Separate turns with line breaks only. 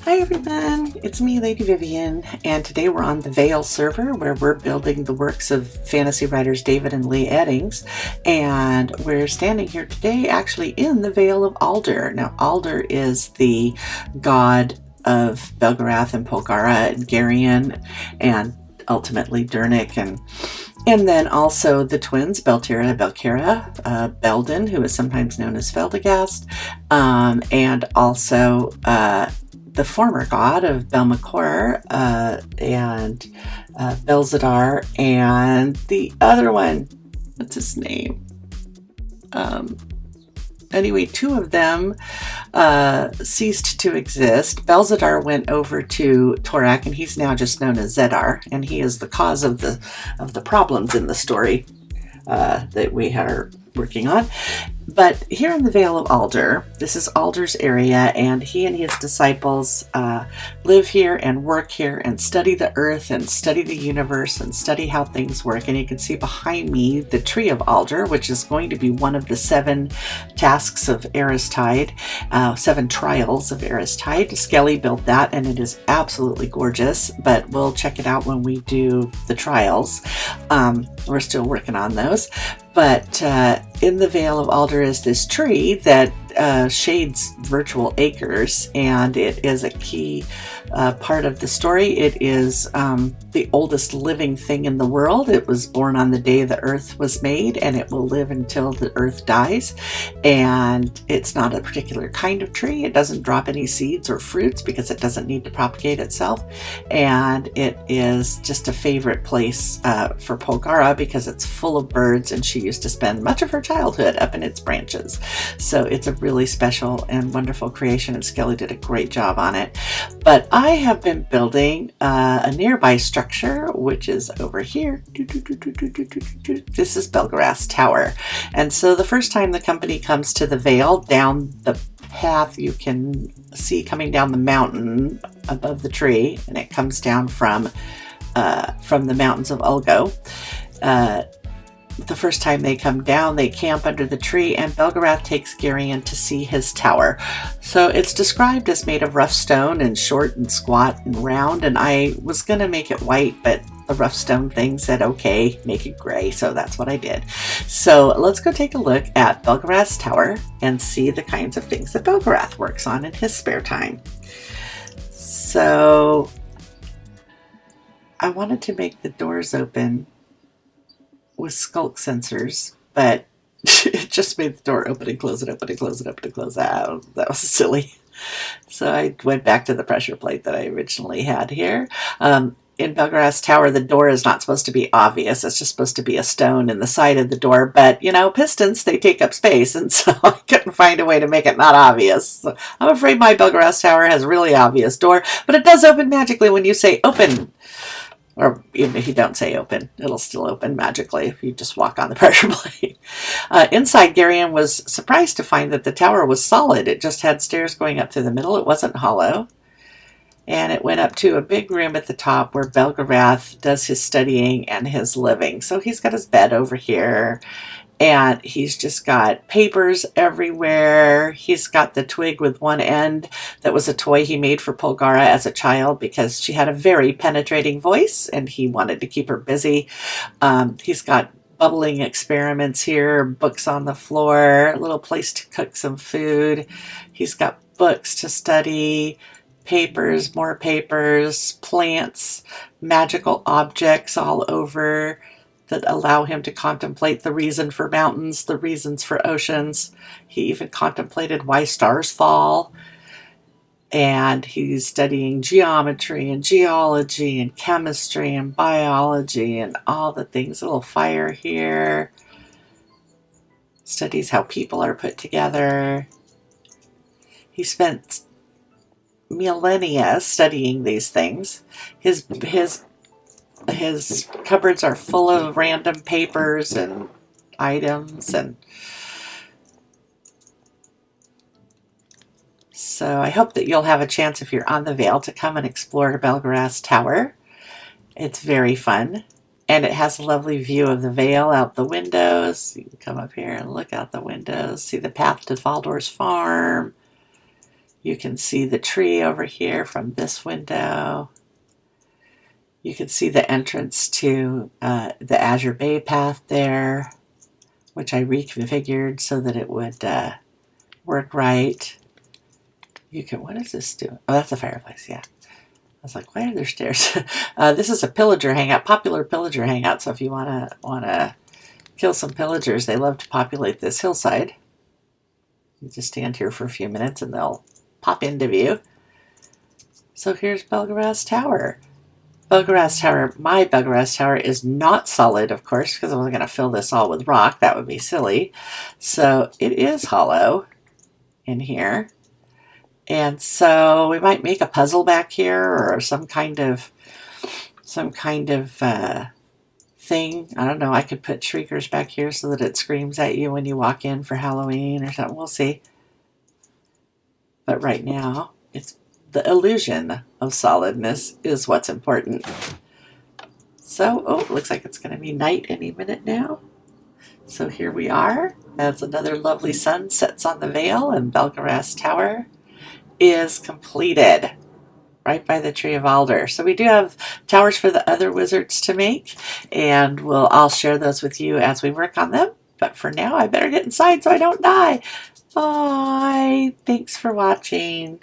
Hi everyone, it's me, Lady Vivian, and today we're on the Vale server where we're building the works of fantasy writers David and Lee Eddings, and we're standing here today actually in the Vale of Aldur. Now, Aldur is the god of Belgarath and Polgara and Garion, and ultimately Dernick, and then also the twins, Beltera, Belkera, Belden, who is sometimes known as Feldagast, and also the former god of Belmacor and Belzadar, and the other one, what's his name? Anyway, two of them ceased to exist. Belzadar went over to Torak, and he's now just known as Zedar, and he is the cause of the problems in the story that we are working on. But here in the Vale of Aldur, this is Aldur's area, and he and his disciples live here and work here and study the earth and study the universe and study how things work. And you can see behind me the Tree of Aldur, which is going to be one of the 7 tasks of Aristide, 7 trials of Aristide. Skelly built that, and it is absolutely gorgeous, but we'll check it out when we do the trials. We're still working on those. But in the Vale of Aldur is this tree that shades virtual acres, and it is a key part of the story. It is the oldest living thing in the world. It was born on the day the earth was made, and it will live until the earth dies. And it's not a particular kind of tree. It doesn't drop any seeds or fruits because it doesn't need to propagate itself. And it is just a favorite place for Polgara because it's full of birds, and she used to spend much of her childhood up in its branches. So it's a really special and wonderful creation, and Skelly did a great job on it. But I have been building a nearby structure, which is over here. This is Belgarath's tower. And so the first time the company comes to the Vale, down the path you can see coming down the mountain above the tree, and it comes down from the mountains of Ulgo. The first time they come down, they camp under the tree, and Belgarath takes Garion to see his tower. So it's described as made of rough stone and short and squat and round, and I was going to make it white, but the rough stone thing said, okay, make it gray, so that's what I did. So let's go take a look at Belgarath's tower and see the kinds of things that Belgarath works on in his spare time. So I wanted to make the doors open with skulk sensors, but it just made the door open and close it, open and close it, open and close it. That was silly. So I went back to the pressure plate that I originally had here. In Belgarath's tower, the door is not supposed to be obvious. It's just supposed to be a stone in the side of the door. But, you know, pistons, they take up space, and so I couldn't find a way to make it not obvious. So I'm afraid my Belgarath's tower has a really obvious door, but it does open magically when you say open. Or even if you don't say open, it'll still open magically if you just walk on the pressure plate. Inside, Garion was surprised to find that the tower was solid. It just had stairs going up through the middle. It wasn't hollow. And it went up to a big room at the top where Belgarath does his studying and his living. So he's got his bed over here, and he's just got papers everywhere. He's got the twig with one end that was a toy he made for Polgara as a child because she had a very penetrating voice and he wanted to keep her busy. He's got bubbling experiments here, books on the floor, a little place to cook some food. He's got books to study, papers, more papers, plants, magical objects all over that allow him to contemplate the reason for mountains, the reasons for oceans. He even contemplated why stars fall. And he's studying geometry and geology and chemistry and biology and all the things. A little fire here. Studies how people are put together. He spent millennia studying these things. His cupboards are full of random papers and items, and so I hope that you'll have a chance, if you're on the Vale, to come and explore Belgarath's tower. It's very fun, and it has a lovely view of the Vale out the windows. You can come up here and look out the windows, see the path to Valdor's farm. You can see the tree over here from this window. You can see the entrance to the Azure Bay path there, which I reconfigured so that it would work right. You can, what is this doing? Oh, that's a fireplace, yeah. I was like, why are there stairs? This is a pillager hangout, popular pillager hangout. So if you wanna kill some pillagers, they love to populate this hillside. You just stand here for a few minutes and they'll pop into view. So here's Belgarath's tower. Belgarath's tower, my Belgarath's tower is not solid, of course, because I wasn't going to fill this all with rock. That would be silly. So it is hollow in here. And so we might make a puzzle back here or some kind of thing. I don't know. I could put shriekers back here so that it screams at you when you walk in for Halloween or something. We'll see. But right now, it's the illusion of solidness is what's important. So, oh, it looks like it's going to be night any minute now. So here we are, as another lovely sun sets on the Vale, and Belgarath's tower is completed right by the Tree of Aldur. So we do have towers for the other wizards to make, and I'll share those with you as we work on them. But for now, I better get inside so I don't die. Bye. Thanks for watching.